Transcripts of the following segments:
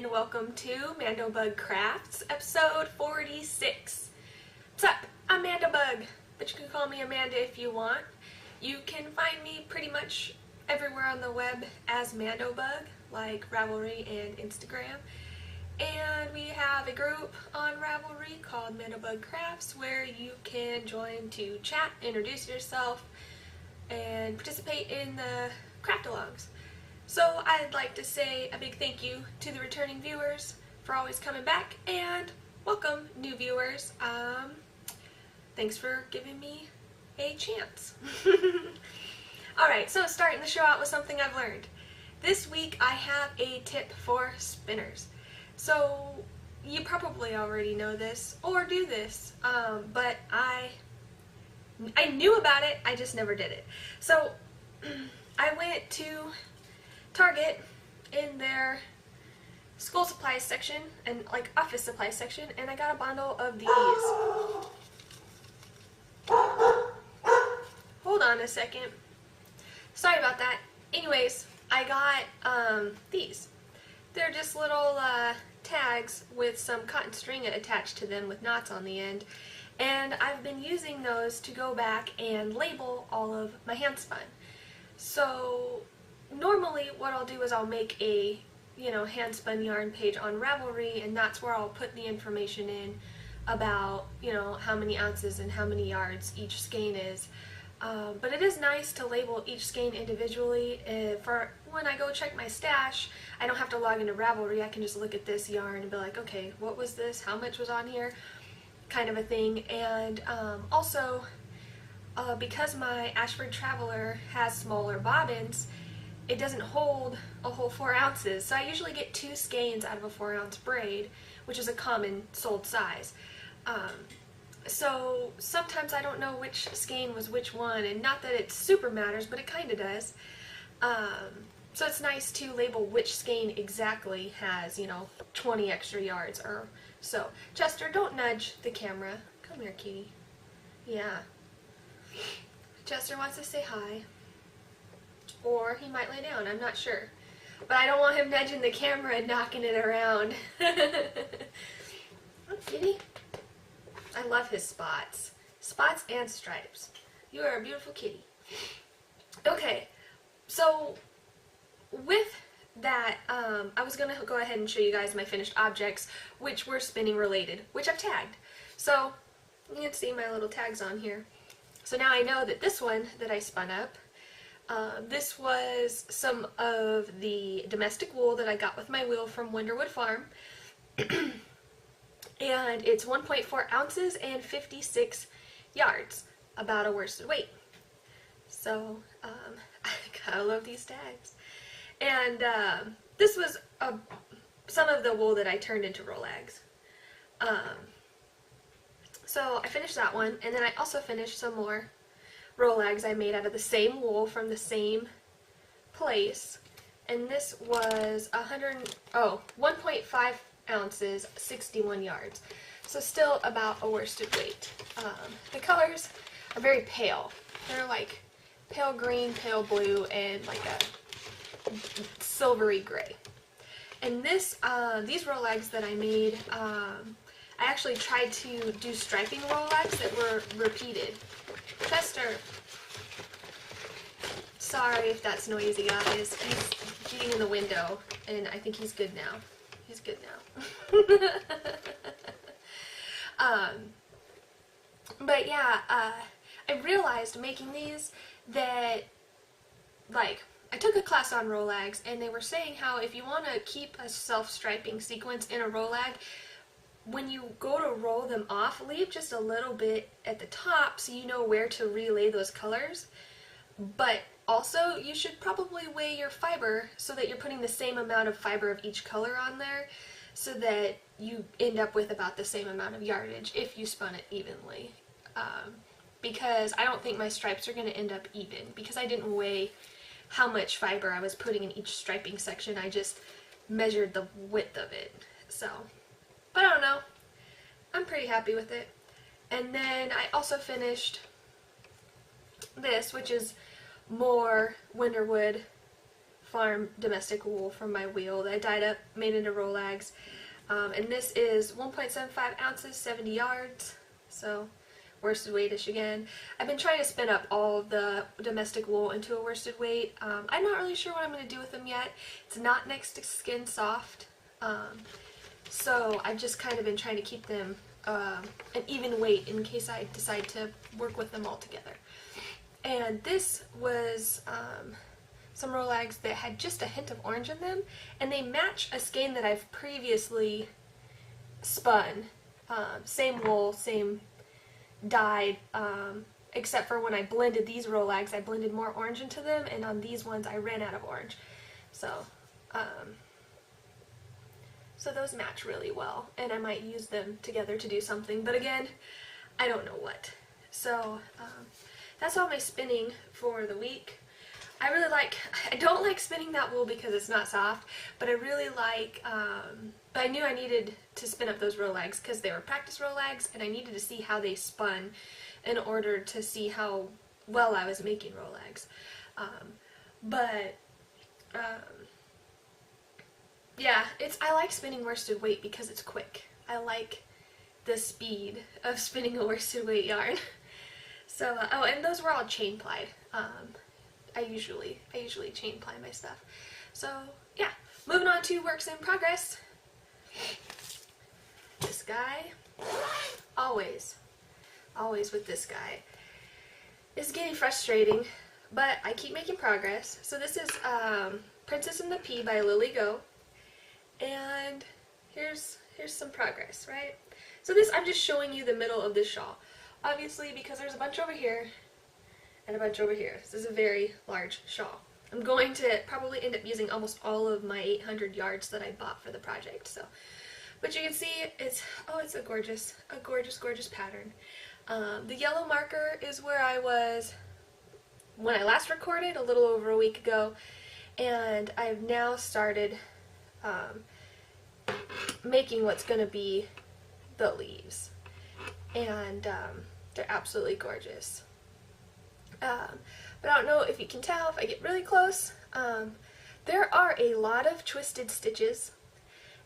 and welcome to MandoBug Crafts, episode 46. What's up? I'm MandoBug, but you can call me Amanda if you want. You can find me pretty much everywhere on the web as MandoBug, like Ravelry and Instagram. And we have a group on Ravelry called MandoBug Crafts where you can join to chat, introduce yourself, and participate in the craft-alongs. So I'd like to say a big thank you to the returning viewers for always coming back, and welcome new viewers. Thanks for giving me a chance. Alright, so starting the show out with something I've learned. This week I have a tip for spinners. So you probably already know this or do this, but I knew about it, I just never did it. So I went to Target in their school supplies section and like office supplies section, and I got a bundle of these. Hold on a second. Sorry about that. Anyways, I got these. They're just little tags with some cotton string attached to them with knots on the end, and I've been using those to go back and label all of my hand spun. So normally what I'll do is I'll make a hand spun yarn page on Ravelry, and that's where I'll put the information in about how many ounces and how many yards each skein is. But it is nice to label each skein individually. For when I go check my stash, I don't have to log into Ravelry. I can just look at this yarn and be like, okay, what was this? How much was on here? Kind of a thing. And also, because my Ashford Traveler has smaller bobbins, it doesn't hold a whole 4 ounces. So I usually get 2 skeins out of a 4-ounce braid, which is a common sold size. So sometimes I don't know which skein was which one, and not that it super matters, but it kind of does. So it's nice to label which skein exactly has, 20 extra yards or so. Chester, don't nudge the camera. Come here, kitty. Yeah. Chester wants to say hi. Or he might lay down, I'm not sure. But I don't want him nudging the camera and knocking it around. Oh, kitty. I love his spots. Spots and stripes. You are a beautiful kitty. Okay, so with that, I was going to go ahead and show you guys my finished objects, which were spinning related, which I've tagged. So you can see my little tags on here. So now I know that this one that I spun up, this was some of the domestic wool that I got with my wheel from Wonderwood Farm. And it's 1.4 ounces and 56 yards, about a worsted weight. So, I gotta love these tags. And this was some of the wool that I turned into Rolags. So I finished that one, and then I also finished some more Rolags I made out of the same wool from the same place. And this was 1.5 ounces, 61 yards. So still about a worsted weight. The colors are very pale. They're like pale green, pale blue, and like a silvery gray. And this, these Rolags that I made, I actually tried to do striping Rolags that were repeated. Chester. Sorry if that's noisy, guys. He's getting in the window, and I think he's good now. He's good now. But yeah, I realized making these that, like, I took a class on Rolags, and they were saying how if you want to keep a self-striping sequence in a Rolag, when you go to roll them off, leave just a little bit at the top so you know where to relay those colors. But also, you should probably weigh your fiber so that you're putting the same amount of fiber of each color on there, so that you end up with about the same amount of yardage if you spun it evenly. Because I don't think my stripes are going to end up even, because I didn't weigh how much fiber I was putting in each striping section. I just measured the width of it. So, but I don't know. I'm pretty happy with it. And then I also finished this, which is more Wonderwood farm domestic wool from my wheel that I dyed up, made into Rolags. And this is 1.75 ounces, 70 yards, so worsted weight-ish again. I've been trying to spin up all of the domestic wool into a worsted weight. I'm not really sure what I'm going to do with them yet. It's not next to skin soft, so I've just kind of been trying to keep them an even weight in case I decide to work with them all together. And this was some Rolags that had just a hint of orange in them, and they match a skein that I've previously spun. Same wool, same dyed, except for when I blended these Rolags, I blended more orange into them, and on these ones I ran out of orange. So, so those match really well, and I might use them together to do something, but again, I don't know what. So, that's all my spinning for the week. I don't like spinning that wool because it's not soft, but I really like, but I knew I needed to spin up those Rolags because they were practice Rolags, and I needed to see how they spun in order to see how well I was making Rolags. Yeah, I like spinning worsted weight because it's quick. I like the speed of spinning a worsted weight yarn. So, oh, and those were all chain plied. I usually chain ply my stuff. So, yeah. Moving on to works in progress. This guy, always with this guy. It's getting frustrating, but I keep making progress. So this is Princess and the Pea by Lily Go. And here's some progress, right? So this, I'm just showing you the middle of this shawl. Obviously, because there's a bunch over here and a bunch over here. This is a very large shawl. I'm going to probably end up using almost all of my 800 yards that I bought for the project. So, but you can see it's a gorgeous pattern. The yellow marker is where I was when I last recorded a little over a week ago, and I've now started making what's going to be the leaves, and they're absolutely gorgeous. But I don't know if you can tell if I get really close. There are a lot of twisted stitches,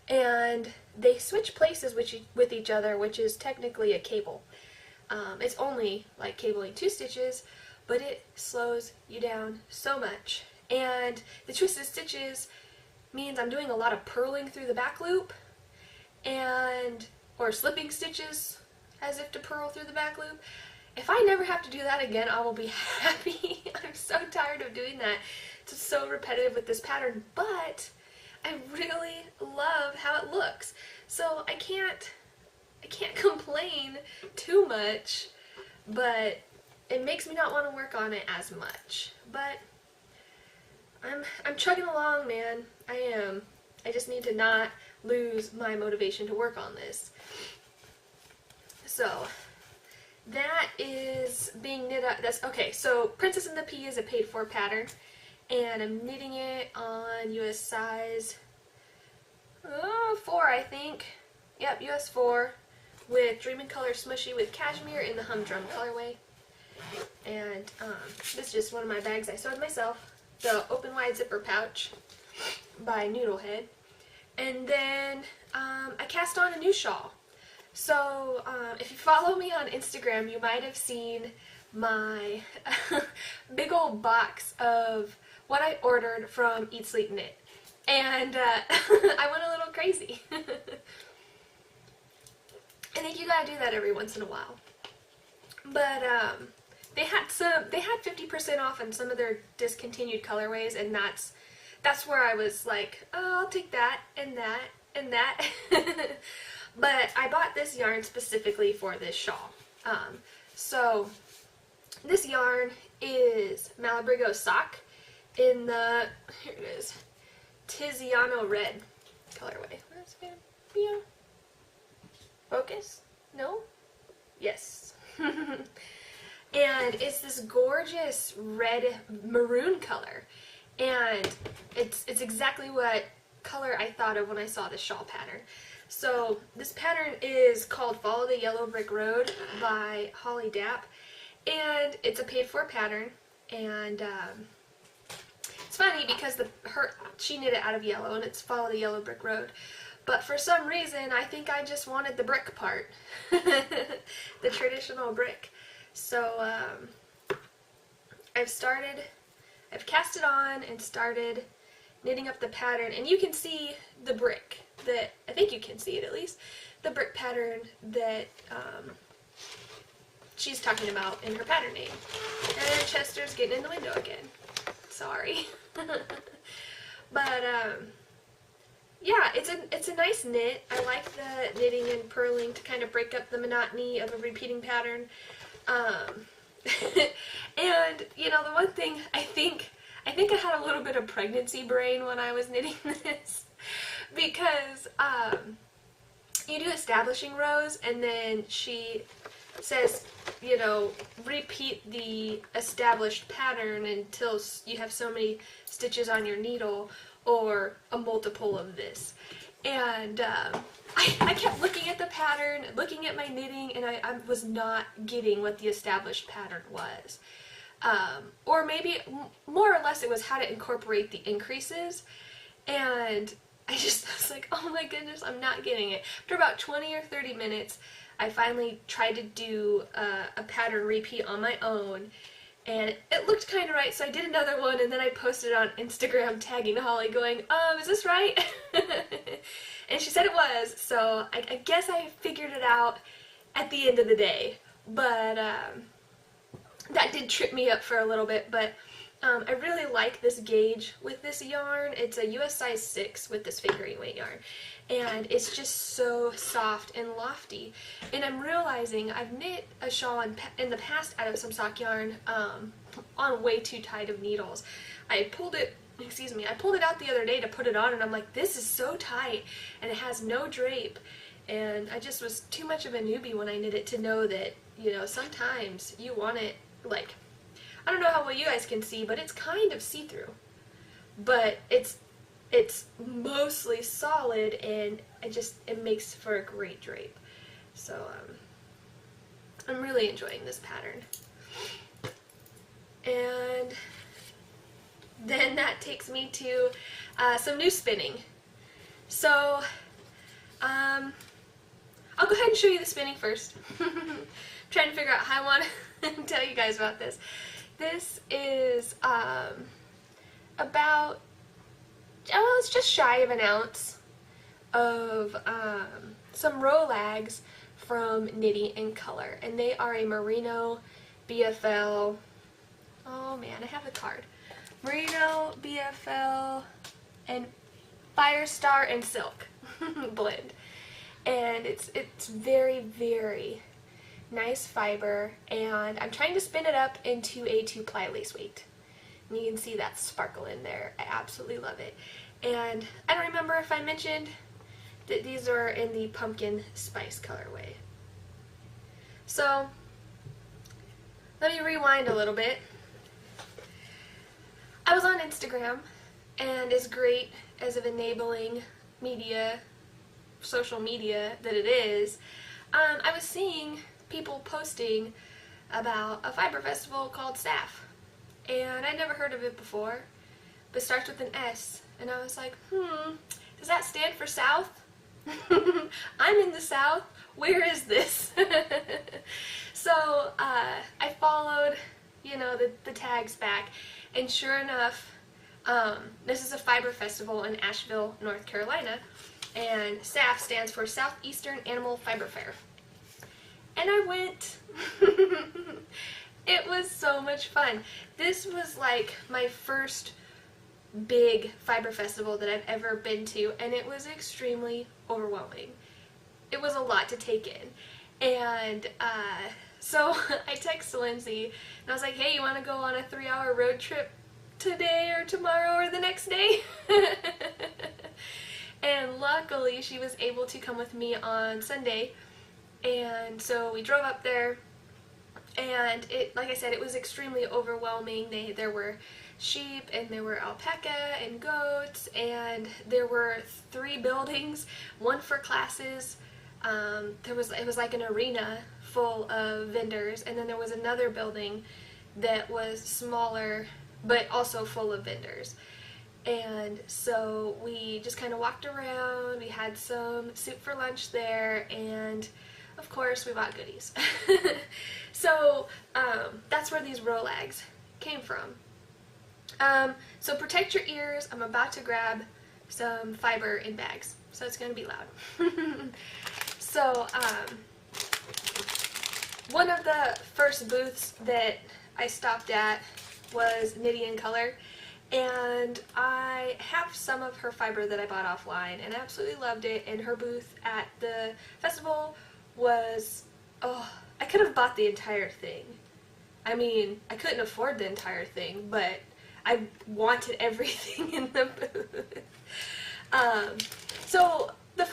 and they switch places with each other, which is technically a cable. It's only like cabling 2 stitches, but it slows you down so much. And the twisted stitches means I'm doing a lot of purling through the back loop, or slipping stitches as if to purl through the back loop. If I never have to do that again, I will be happy. I'm so tired of doing that. It's so repetitive with this pattern, but I really love how it looks. So I can't complain too much, but it makes me not want to work on it as much. But I'm chugging along, man. I am. I just need to not lose my motivation to work on this. So that is being knit up. That's okay. So Princess and the Pea is a paid for pattern, and I'm knitting it on US size 4, I think. Yep, US 4 with Dreamin' Color Smushy with Cashmere in the Humdrum colorway. And this is just one of my bags I sewed myself. The Open Wide Zipper Pouch by Noodlehead. And then I cast on a new shawl. So if you follow me on Instagram, you might have seen my big old box of what I ordered from Eat Sleep Knit. And I went a little crazy. I think you gotta do that every once in a while. But they had 50% off on some of their discontinued colorways, and that's where I was like, oh, I'll take that and that and that. But I bought this yarn specifically for this shawl. So this yarn is Malabrigo Sock in the, here it is, Tiziano Red colorway. Where's it? Yeah. Focus? No? Yes. And it's this gorgeous red maroon color. And it's exactly what color I thought of when I saw the shawl pattern. So this pattern is called Follow the Yellow Brick Road by Holly Dapp, and it's a paid for pattern, and It's funny because she knit it out of yellow and it's Follow the Yellow Brick Road. But for some reason, I think I just wanted the brick part. The traditional brick. So, I've cast it on and started knitting up the pattern. And you can see the brick I think you can see it at least, the brick pattern that she's talking about in her pattern name. And Chester's getting in the window again. Sorry. But, yeah, it's a nice knit. I like the knitting and purling to kind of break up the monotony of a repeating pattern. And, you know, the one thing I think I had a little bit of pregnancy brain when I was knitting this, because you do establishing rows and then she says, you know, repeat the established pattern until you have so many stitches on your needle or a multiple of this. And I kept looking at the pattern, looking at my knitting, and I was not getting what the established pattern was. Or maybe more or less it was how to incorporate the increases, and I was like, oh my goodness, I'm not getting it. After about 20 or 30 minutes, I finally tried to do a pattern repeat on my own, and it looked kind of right, so I did another one, and then I posted on Instagram tagging Holly going, is this right? And she said it was, so I guess I figured it out at the end of the day. But that did trip me up for a little bit, but I really like this gauge with this yarn. It's a US size 6 with this fingering weight yarn, and it's just so soft and lofty. And I'm realizing I've knit a shawl in the past out of some sock yarn on way too tight of needles. I pulled it out the other day to put it on, and I'm like, this is so tight, and it has no drape. And I just was too much of a newbie when I knit it to know that, you know, sometimes you want it, like, I don't know how well you guys can see, but it's kind of see-through. But it's mostly solid, and it makes for a great drape. So, I'm really enjoying this pattern. And then that takes me to some new spinning. So, I'll go ahead and show you the spinning first. I'm trying to figure out how I want to tell you guys about this. This is about, it's just shy of an ounce of some Rolags from Knitty and Color, and they are a Merino BFL, oh man, I have the card, Merino BFL and Firestar and Silk blend, and it's very, very nice fiber, and I'm trying to spin it up into a 2-ply lace weight. And you can see that sparkle in there. I absolutely love it. And I don't remember if I mentioned that these are in the pumpkin spice colorway. So let me rewind a little bit. I was on Instagram, and as great as of enabling media, social media that it is, I was seeing people posting about a fiber festival called SAF, and I'd never heard of it before, but it starts with an S, and I was like, does that stand for South? I'm in the South, where is this? So I followed, you know, the tags back, and sure enough, this is a fiber festival in Asheville, North Carolina, and SAF stands for Southeastern Animal Fiber Fair. And I went. It was so much fun. This was like my first big fiber festival that I've ever been to, and it was extremely overwhelming. It was a lot to take in. And so I texted Lindsay, and I was like, hey, you want to go on a 3-hour road trip today or tomorrow or the next day? And luckily she was able to come with me on Sunday. And so we drove up there, and like I said, it was extremely overwhelming. There were sheep, and there were alpaca and goats, and there were 3 buildings, one for classes. It was like an arena full of vendors, and then there was another building that was smaller, but also full of vendors. And so we just kind of walked around, we had some soup for lunch there, and of course we bought goodies. So that's where these Rolags came from. So protect your ears. I'm about to grab some fiber in bags, so it's going to be loud. So one of the first booths that I stopped at was Knitty in Color, and I have some of her fiber that I bought offline, and I absolutely loved it. And her booth at the festival was, oh, I could have bought the entire thing. I mean, I couldn't afford the entire thing, but I wanted everything in the booth.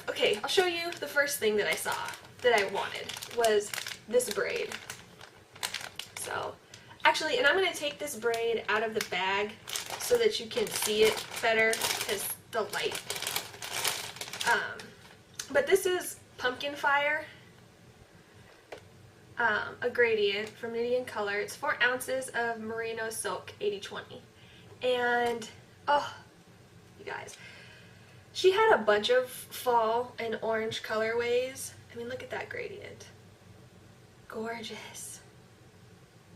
Okay, I'll show you the first thing that I saw that I wanted was this braid. So, actually, and I'm going to take this braid out of the bag so that you can see it better because the light. But this is Pumpkin Fire, a gradient from Knitty in Color. It's 4 ounces of merino silk 80/20. And, oh, you guys, she had a bunch of fall and orange colorways. I mean, look at that gradient. Gorgeous.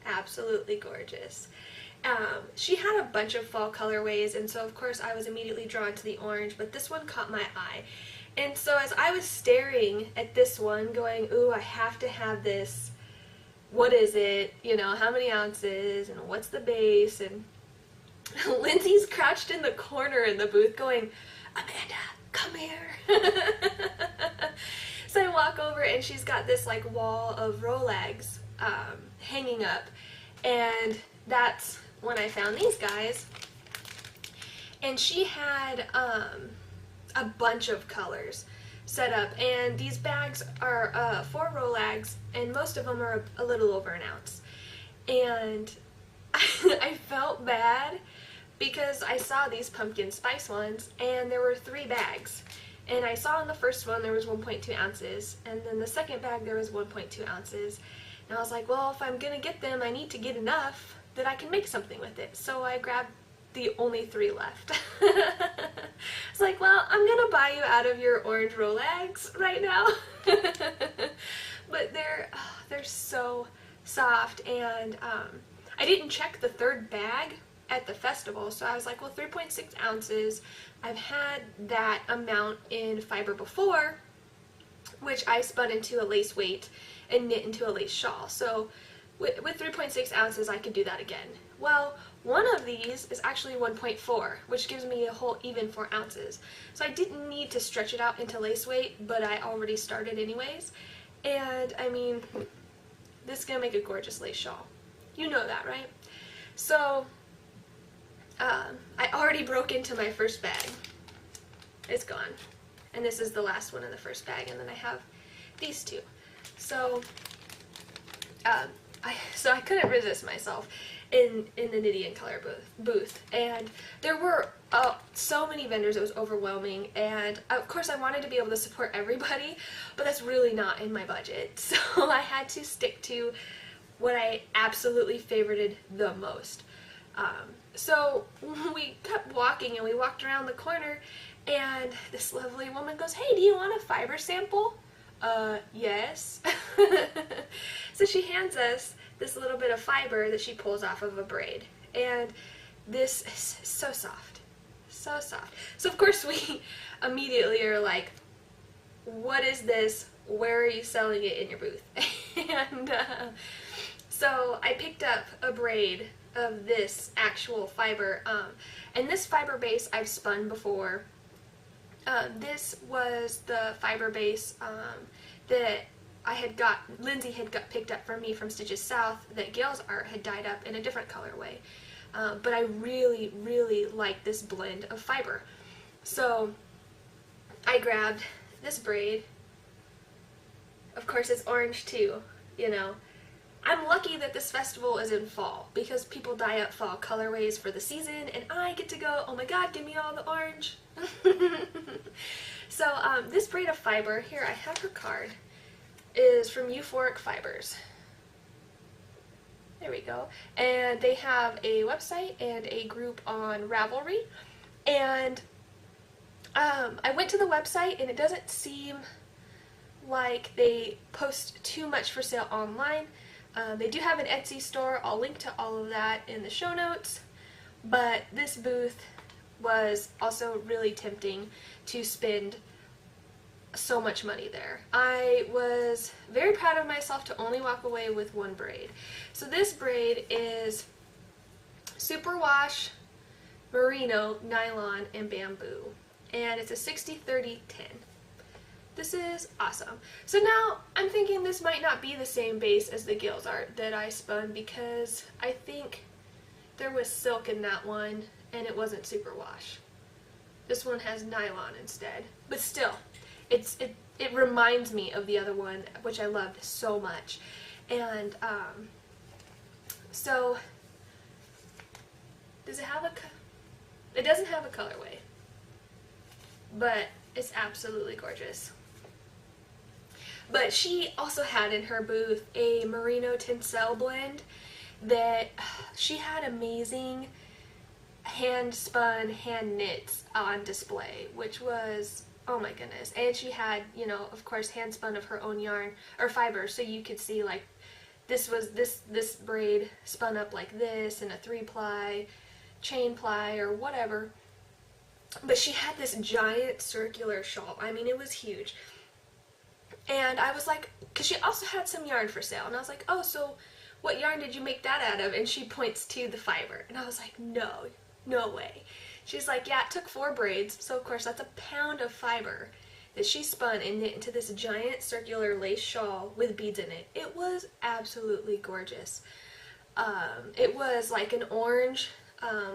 Absolutely gorgeous. She had a bunch of fall colorways, and so of course I was immediately drawn to the orange, but this one caught my eye. And so as I was staring at this one going, ooh, I have to have this. What is it? You know, how many ounces? And what's the base? And Lindsay's crouched in the corner in the booth going, Amanda, come here. So I walk over and she's got this like wall of Rolags hanging up, and that's when I found these guys. And she had a bunch of colors set up, and these bags are 4 Rolags, and most of them are a little over an ounce. And I felt bad because I saw these pumpkin spice ones, and there were 3 bags. And I saw in the first one there was 1.2 ounces, and then the second bag there was 1.2 ounces. And I was like, well, if I'm gonna get them, I need to get enough that I can make something with it. So I grabbed the only 3 left. It's like, well, I'm gonna buy you out of your orange Rolags right now. But they're so soft, and I didn't check the 3rd bag at the festival, so I was like, well, 3.6 ounces. I've had that amount in fiber before, which I spun into a lace weight and knit into a lace shawl. So with 3.6 ounces, I could do that again. Well, one of these is actually 1.4, which gives me a whole even 4 ounces. So I didn't need to stretch it out into lace weight, but I already started anyways. And I mean, this is gonna make a gorgeous lace shawl. You know that, right? So I already broke into my first bag. It's gone. And this is the last one in the first bag, and then I have these 2. So I couldn't resist myself in the Knitty in Color booth. And there were so many vendors, it was overwhelming, and of course I wanted to be able to support everybody, but that's really not in my budget. So I had to stick to what I absolutely favorited the most. So we kept walking, and we walked around the corner, and this lovely woman goes, hey, do you want a fiber sample? Yes. So she hands us this little bit of fiber that she pulls off of a braid, and this is so soft, so soft. So of course we immediately are like, what is this? Where are you selling it in your booth? And so I picked up a braid of this actual fiber, and this fiber base I've spun before. This was the fiber base that Lindsay had picked up from me from Stitches South that Gail's art had dyed up in a different colorway. But I really, really like this blend of fiber. So I grabbed this braid. Of course it's orange too, you know. I'm lucky that this festival is in fall because people dye up fall colorways for the season, and I get to go, oh my god, give me all the orange. So this braid of fiber, here I have her card, is from Euphoric Fibers. There we go. And they have a website and a group on Ravelry. And I went to the website, and it doesn't seem like they post too much for sale online. They do have an Etsy store. I'll link to all of that in the show notes. But this booth was also really tempting to spend so much money there. I was very proud of myself to only walk away with one braid. So this braid is superwash, merino, nylon, and bamboo. And it's a 60-30-10. This is awesome. So now I'm thinking this might not be the same base as the Gills art that I spun, because I think there was silk in that one and it wasn't superwash. This one has nylon instead. But still, it reminds me of the other one, which I loved so much. And so does it have it doesn't have a colorway, but it's absolutely gorgeous. But she also had in her booth a merino tencel blend that she had amazing hand spun, hand knits on display, which was, oh my goodness. And she had, you know, of course, hand spun of her own yarn or fiber, so you could see like this was this braid spun up like this in a 3-ply, chain ply or whatever. But she had this giant circular shawl. I mean, it was huge. And I was like, because she also had some yarn for sale, and I was like, oh, so what yarn did you make that out of? And she points to the fiber, and I was like, no way. She's like, yeah, it took 4 braids, so of course that's a pound of fiber that she spun and knit into this giant circular lace shawl with beads in it. It was absolutely gorgeous. It was like an orange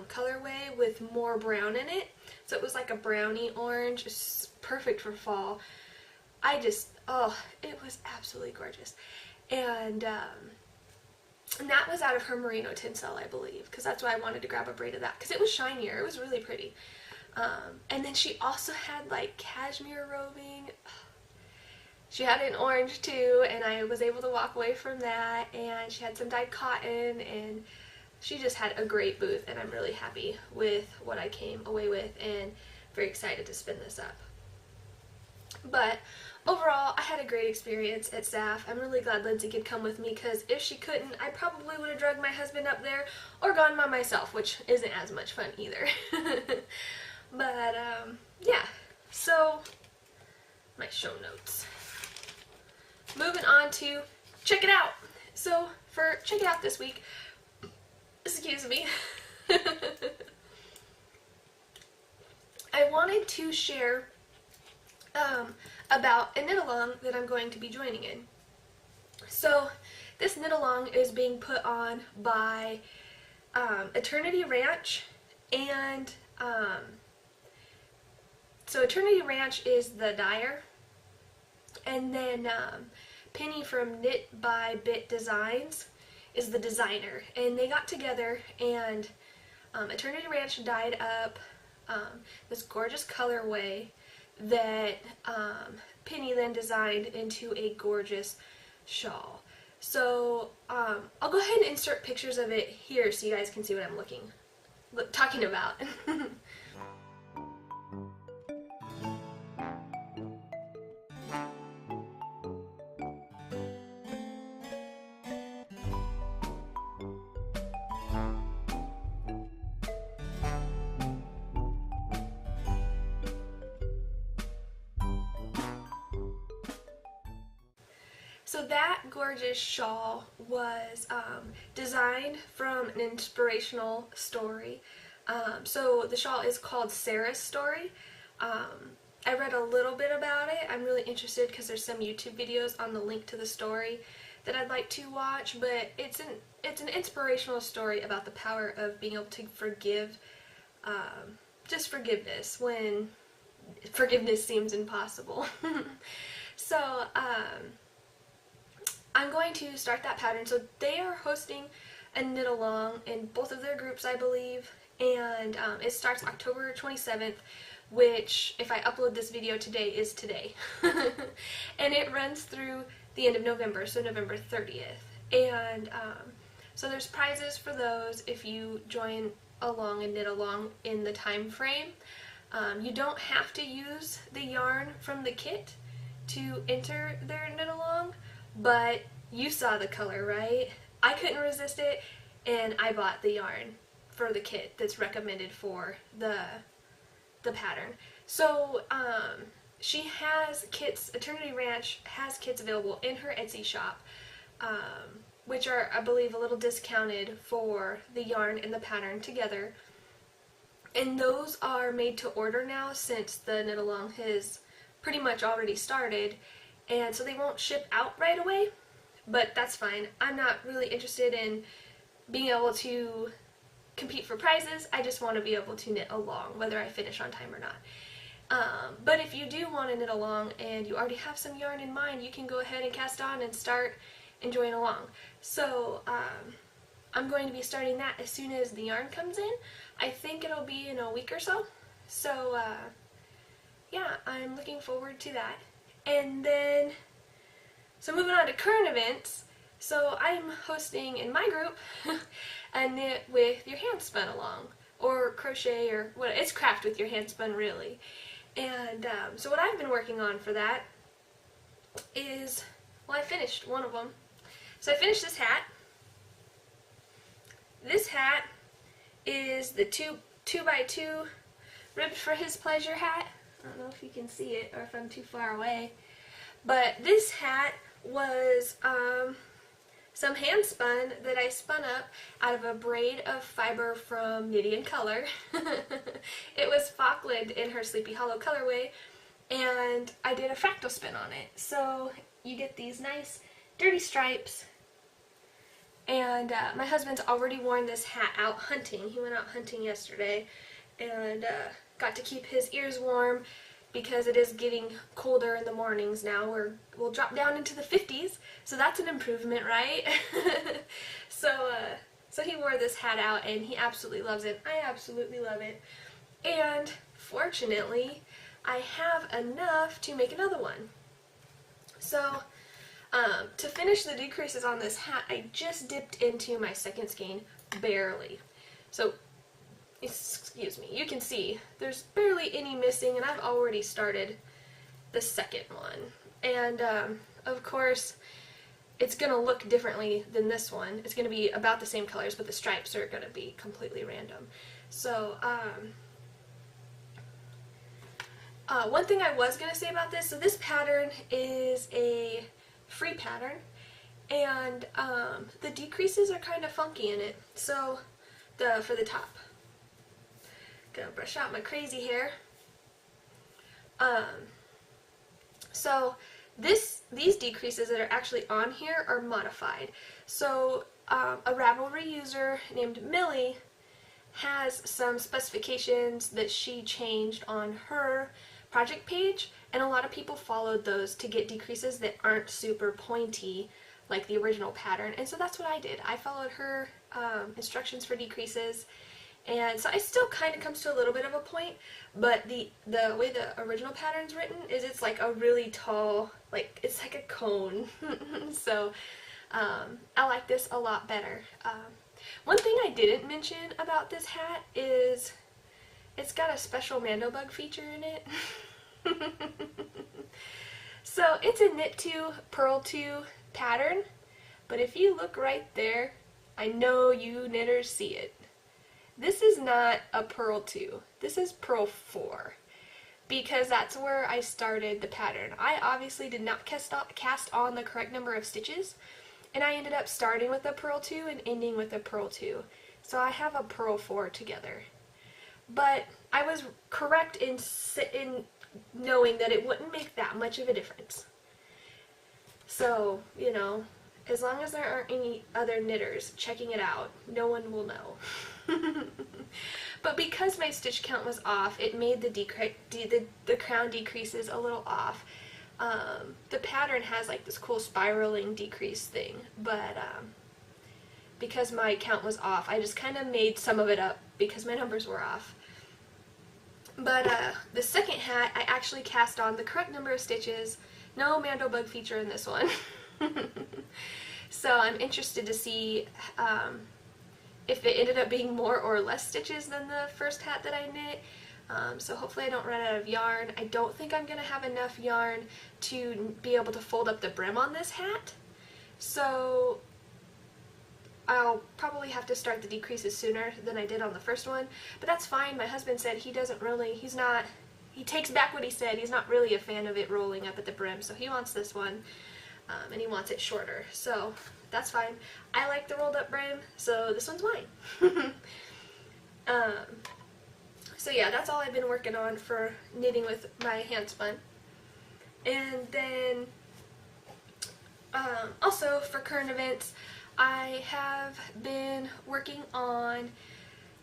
colorway with more brown in it, so it was like a brownie orange. It's perfect for fall. Oh, it was absolutely gorgeous. And that was out of her merino tencel, I believe, because that's why I wanted to grab a braid of that, because it was shinier. It was really pretty. And then she also had like cashmere roving. She had it in orange too, and I was able to walk away from that. And she had some dyed cotton, and she just had a great booth, and I'm really happy with what I came away with and very excited to spin this up. But overall, I had a great experience at SAF. I'm really glad Lindsay could come with me, because if she couldn't, I probably would have drugged my husband up there or gone by myself, which isn't as much fun either. But, yeah. So, my show notes. Moving on to check it out. So, for check it out this week, excuse me, I wanted to share about a knit-along that I'm going to be joining in. So this knit-along is being put on by Eternity Ranch, and so Eternity Ranch is the dyer, and then Penny from Knit by Bit Designs is the designer, and they got together, and Eternity Ranch dyed up this gorgeous colorway that Penny then designed into a gorgeous shawl. So I'll go ahead and insert pictures of it here so you guys can see what I'm talking about. So that gorgeous shawl was designed from an inspirational story. So the shawl is called Sarah's Story. I read a little bit about it. I'm really interested because there's some YouTube videos on the link to the story that I'd like to watch, but it's an inspirational story about the power of being able to forgive, just forgiveness when forgiveness seems impossible. So, I'm going to start that pattern. So they are hosting a knit-along in both of their groups, I believe, and it starts October 27th, which, if I upload this video today, is today. And it runs through the end of November, so November 30th. And So there's prizes for those if you join along and knit along in the time frame. You don't have to use the yarn from the kit to enter their knit along, but you saw the color, right? I couldn't resist it, and I bought the yarn for the kit that's recommended for the pattern. So she has kits, Eternity Ranch has kits available in her Etsy shop, which are, I believe, a little discounted for the yarn and the pattern together. And those are made to order now since the knit along has pretty much already started, and so they won't ship out right away, but that's fine. I'm not really interested in being able to compete for prizes. I just want to be able to knit along, whether I finish on time or not. But if you do want to knit along and you already have some yarn in mind, you can go ahead and cast on and start enjoying along. So I'm going to be starting that as soon as the yarn comes in. I think it'll be in a week or so. So yeah, I'm looking forward to that. And then, so moving on to current events. So I'm hosting in my group a knit with your hand spun along, or crochet, or what, it's craft with your hand spun really. And so what I've been working on for that is, well, I finished one of them. So I finished this hat. This hat is the 2x2 ribbed for his pleasure hat. I don't know if you can see it or if I'm too far away. But this hat was some hand spun that I spun up out of a braid of fiber from Knitty & Color. It was Falkland in her Sleepy Hollow colorway, and I did a fractal spin on it. So you get these nice dirty stripes, and my husband's already worn this hat out hunting. He went out hunting yesterday and got to keep his ears warm because it is getting colder in the mornings now. We'll drop down into the 50s, so that's an improvement, right? So he wore this hat out and he absolutely loves it. I absolutely love it. And fortunately, I have enough to make another one. So to finish the decreases on this hat, I just dipped into my second skein, barely. So excuse me, you can see there's barely any missing, and I've already started the second one. And of course, it's going to look differently than this one. It's going to be about the same colors, but the stripes are going to be completely random. So one thing I was going to say about this, so this pattern is a free pattern, and the decreases are kind of funky in it. So for the top, gonna brush out my crazy hair. So these decreases that are actually on here are modified. So a Ravelry user named Millie has some specifications that she changed on her project page, and a lot of people followed those to get decreases that aren't super pointy like the original pattern, and so that's what I did. I followed her instructions for decreases, and so it still kind of comes to a little bit of a point, but the way the original pattern's written is it's like a really tall, like it's like a cone. So I like this a lot better. One thing I didn't mention about this hat is it's got a special MandoBug feature in it. So it's a knit to, purl to pattern, but if you look right there, I know you knitters see it. This is not a purl to, this is purl 4, because that's where I started the pattern. I obviously did not cast on the correct number of stitches, and I ended up starting with a purl 2 and ending with a purl 2. So I have a purl 4 together. But I was correct in knowing that it wouldn't make that much of a difference. So, you know, as long as there aren't any other knitters checking it out, no one will know. But because my stitch count was off, it made the crown decreases a little off. The pattern has like this cool spiraling decrease thing, but because my count was off, I just kind of made some of it up because my numbers were off. But the second hat, I actually cast on the correct number of stitches. No MandoBug feature in this one. So I'm interested to see if it ended up being more or less stitches than the first hat that I knit. So hopefully I don't run out of yarn. I don't think I'm going to have enough yarn to be able to fold up the brim on this hat. So I'll probably have to start the decreases sooner than I did on the first one. But that's fine. My husband said he takes back what he said. He's not really a fan of it rolling up at the brim. So he wants this one. And he wants it shorter. So that's fine. I like the rolled up brim. So this one's mine. So yeah, that's all I've been working on for knitting with my hand spun. And then also for current events, I have been working on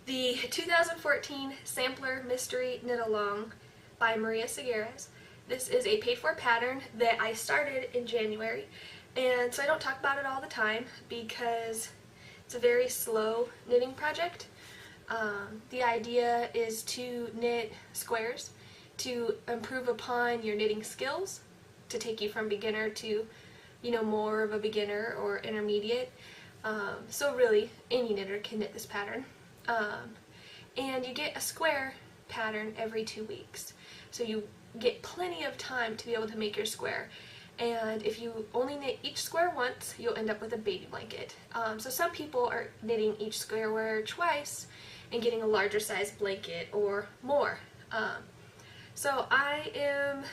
the 2014 Sampler Mystery Knit Along by Maria Segueras. This is a paid for pattern that I started in January, and so I don't talk about it all the time because it's a very slow knitting project. The idea is to knit squares to improve upon your knitting skills, to take you from beginner to, you know, more of a beginner or intermediate. So really, any knitter can knit this pattern. And you get a square pattern every 2 weeks. So you get plenty of time to be able to make your square. And if you only knit each square once, you'll end up with a baby blanket. So some people are knitting each square twice and getting a larger size blanket or more. So I am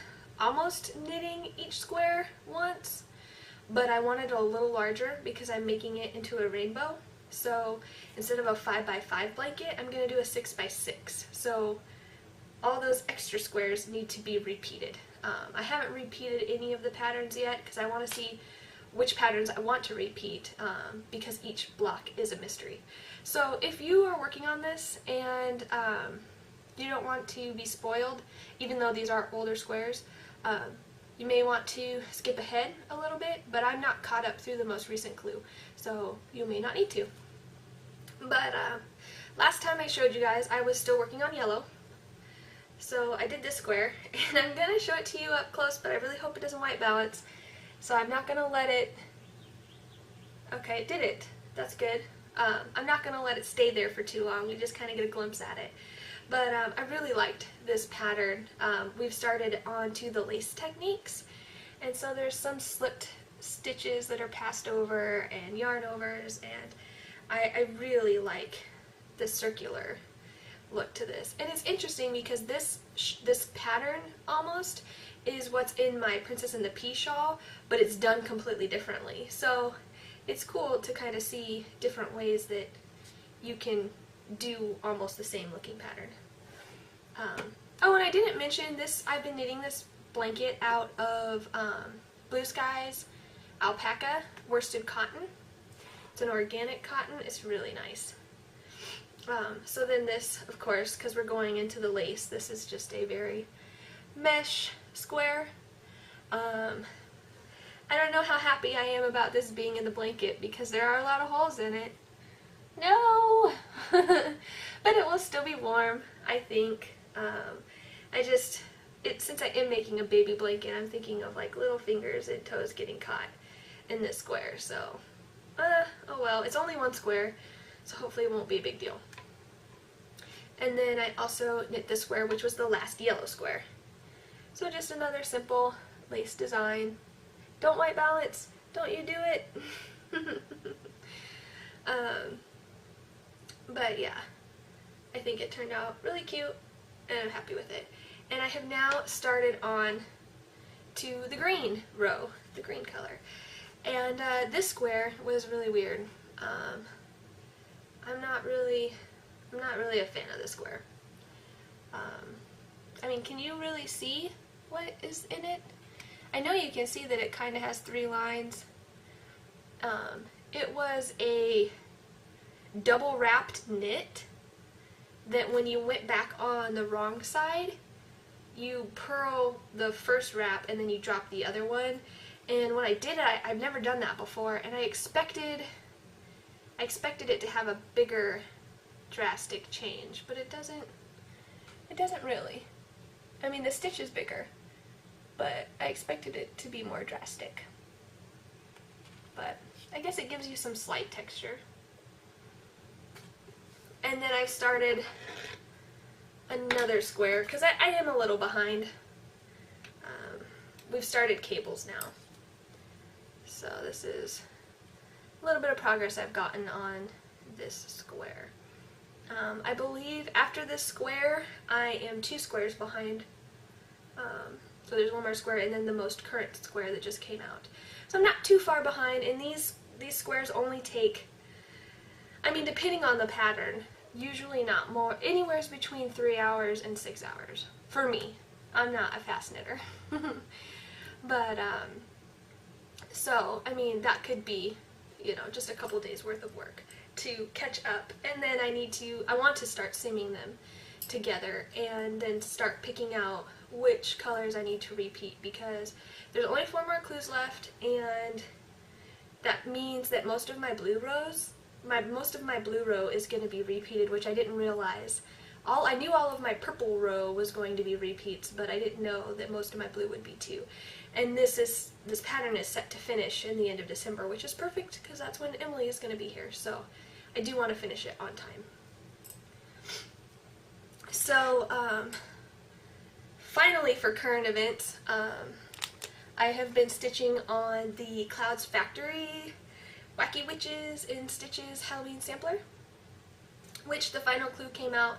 almost knitting each square once, but I want it a little larger because I'm making it into a rainbow. So instead of a 5x5 blanket, I'm going to do a 6x6. So all those extra squares need to be repeated. I haven't repeated any of the patterns yet because I want to see which patterns I want to repeat because each block is a mystery. So if you are working on this and you don't want to be spoiled, even though these are older squares, you may want to skip ahead a little bit, but I'm not caught up through the most recent clue, so you may not need to. But last time I showed you guys, I was still working on yellow. So I did this square, and I'm going to show it to you up close, but I really hope it doesn't white balance. So I'm not going to let it... Okay, it did it. That's good. I'm not going to let it stay there for too long. We just kind of get a glimpse at it. But I really liked this pattern. We've started onto the lace techniques, and so there's some slipped stitches that are passed over and yarn overs, and I really like the circular look to this. And it's interesting because this pattern almost is what's in my Princess and the Pea shawl, but it's done completely differently. So it's cool to kind of see different ways that you can do almost the same looking pattern. Oh, and I didn't mention this, I've been knitting this blanket out of Blue Skies alpaca worsted cotton. It's an organic cotton. It's really nice. So then this, of course, because we're going into the lace, this is just a very mesh square. I don't know how happy I am about this being in the blanket because there are a lot of holes in it. No! But it will still be warm, I think. Since I am making a baby blanket, I'm thinking of like little fingers and toes getting caught in this square, so oh well, it's only one square, so hopefully it won't be a big deal. And then I also knit this square, which was the last yellow square. So just another simple lace design. Don't white balance, don't you do it. But yeah, I think it turned out really cute and I'm happy with it. And I have now started on to the green row, the green color. And this square was really weird. I'm not really a fan of this square. I mean, can you really see what is in it? I know you can see that it kind of has 3 lines. It was a double wrapped knit that when you went back on the wrong side, you purl the first wrap and then you drop the other one. And when I did it, I've never done that before, and I expected it to have a bigger drastic change, but it doesn't really. I mean, the stitch is bigger, but I expected it to be more drastic. But I guess it gives you some slight texture. And then I've started another square because I am a little behind. We've started cables now. So this is a little bit of progress I've gotten on this square. I believe after this square, I am 2 squares behind. So there's one more square and then the most current square that just came out. So I'm not too far behind, and these squares only take, I mean, depending on the pattern, usually not more, anywhere between 3 hours and 6 hours. For me. I'm not a fast knitter. But, so, I mean, that could be, you know, just a couple days worth of work to catch up. And then I want to start seaming them together and then start picking out which colors I need to repeat, because there's only 4 more clues left, and that means that most of my blue rows, most of my blue row is going to be repeated, which I didn't realize. I knew all of my purple row was going to be repeats, but I didn't know that most of my blue would be too. And this pattern is set to finish in the end of December, which is perfect because that's when Emily is going to be here. So I do want to finish it on time. So finally, for current events, I have been stitching on the Clouds Factory Wacky Witches in Stitches Halloween sampler, which the final clue came out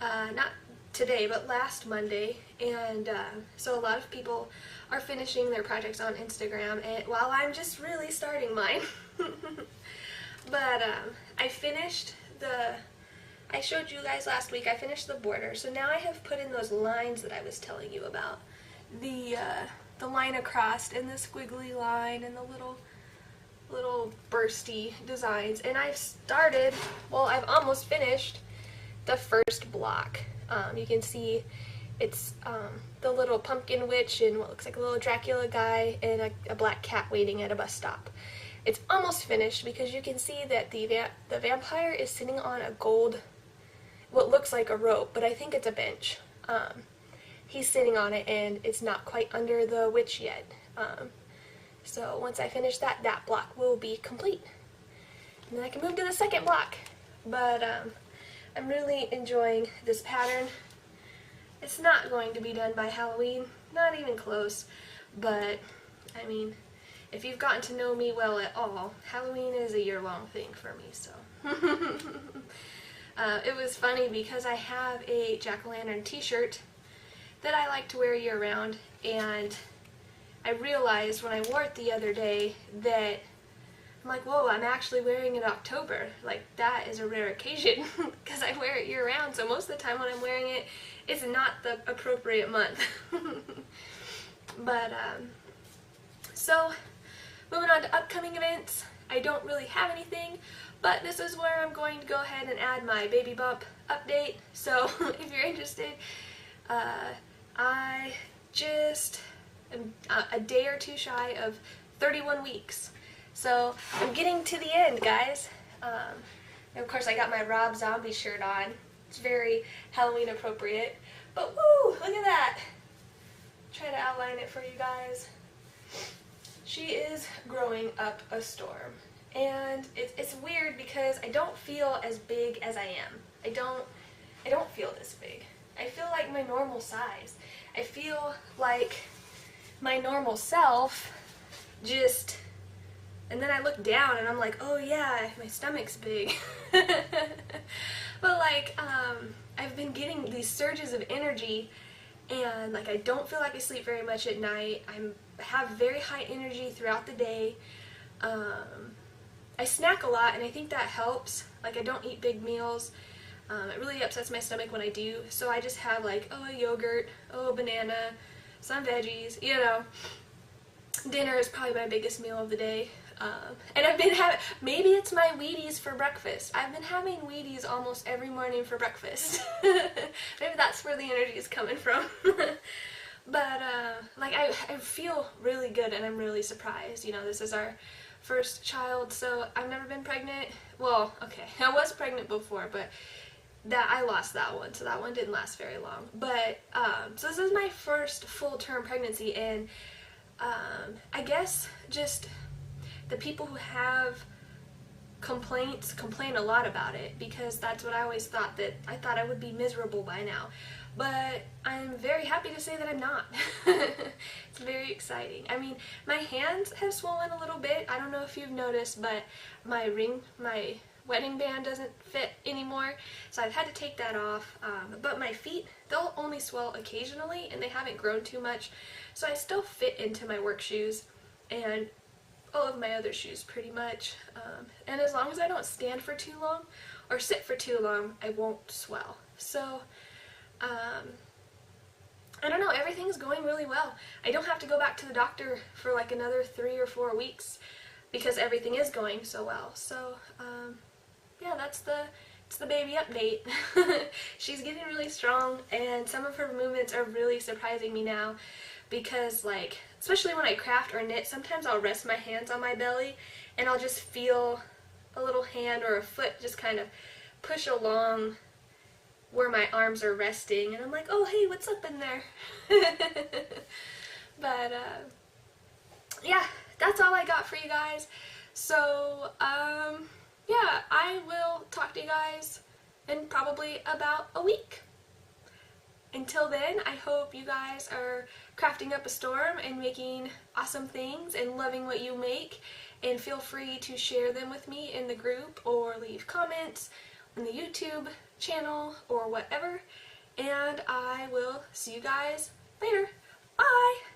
not today, but last Monday, and so a lot of people are finishing their projects on Instagram, and while I'm just really starting mine. But I finished I showed you guys last week, I finished the border, so now I have put in those lines that I was telling you about. The line across, and the squiggly line, and the little bursty designs, and I've started, well, I've almost finished the first block. You can see it's the little pumpkin witch and what looks like a little Dracula guy and a black cat waiting at a bus stop. It's almost finished because you can see that the vampire is sitting on a gold, what looks like a rope, but I think it's a bench. He's sitting on it and it's not quite under the witch yet. So once I finish that block will be complete. And then I can move to the second block. But I'm really enjoying this pattern. It's not going to be done by Halloween, not even close. But, I mean, if you've gotten to know me well at all, Halloween is a year-long thing for me, so. It was funny because I have a jack-o'-lantern t-shirt that I like to wear year-round, and I realized when I wore it the other day that I'm like, whoa, I'm actually wearing it in October. Like, that is a rare occasion because I wear it year-round, so most of the time when I'm wearing it, it's not the appropriate month. But, so, moving on to upcoming events, I don't really have anything, but this is where I'm going to go ahead and add my baby bump update. So, if you're interested, I just am a day or two shy of 31 weeks. So, I'm getting to the end, guys. And of course, I got my Rob Zombie shirt on. It's very Halloween appropriate. But woo, look at that. Try to outline it for you guys. She is growing up a storm. And it's weird because I don't feel as big as I am. I don't feel this big. I feel like my normal size. I feel like my normal self just, and then I look down and I'm like, oh yeah, my stomach's big. But like, I've been getting these surges of energy, and like I don't feel like I sleep very much at night. I have very high energy throughout the day. I snack a lot, and I think that helps. Like, I don't eat big meals. It really upsets my stomach when I do, so I just have like, oh, a yogurt, oh, a banana, some veggies, you know. Dinner is probably my biggest meal of the day. And I've been having, maybe it's my Wheaties for breakfast. I've been having Wheaties almost every morning for breakfast. Maybe that's where the energy is coming from. But, like, I feel really good, and I'm really surprised. You know, this is our first child, so I've never been pregnant. Well, okay, I was pregnant before, but I lost that one, so that one didn't last very long. But, so this is my first full-term pregnancy, and I guess just the people who have complaints complain a lot about it, because that's what I always thought, that I thought I would be miserable by now. But I'm very happy to say that I'm not. It's very exciting. I mean, my hands have swollen a little bit. I don't know if you've noticed, but my wedding band doesn't fit anymore, so I've had to take that off. But my feet, they'll only swell occasionally, and they haven't grown too much, so I still fit into my work shoes and all of my other shoes pretty much. And as long as I don't stand for too long or sit for too long, I won't swell. So I don't know, everything's going really well. I don't have to go back to the doctor for like another 3 or 4 weeks because everything is going so well. So yeah, it's the baby update. She's getting really strong, and some of her movements are really surprising me now, because like, especially when I craft or knit, sometimes I'll rest my hands on my belly and I'll just feel a little hand or a foot just kind of push along where my arms are resting, and I'm like, oh hey, what's up in there? But yeah, that's all I got for you guys. So yeah, I will talk to you guys in probably about a week. Until then, I hope you guys are crafting up a storm and making awesome things and loving what you make, and feel free to share them with me in the group or leave comments on the YouTube channel or whatever, and I will see you guys later. Bye!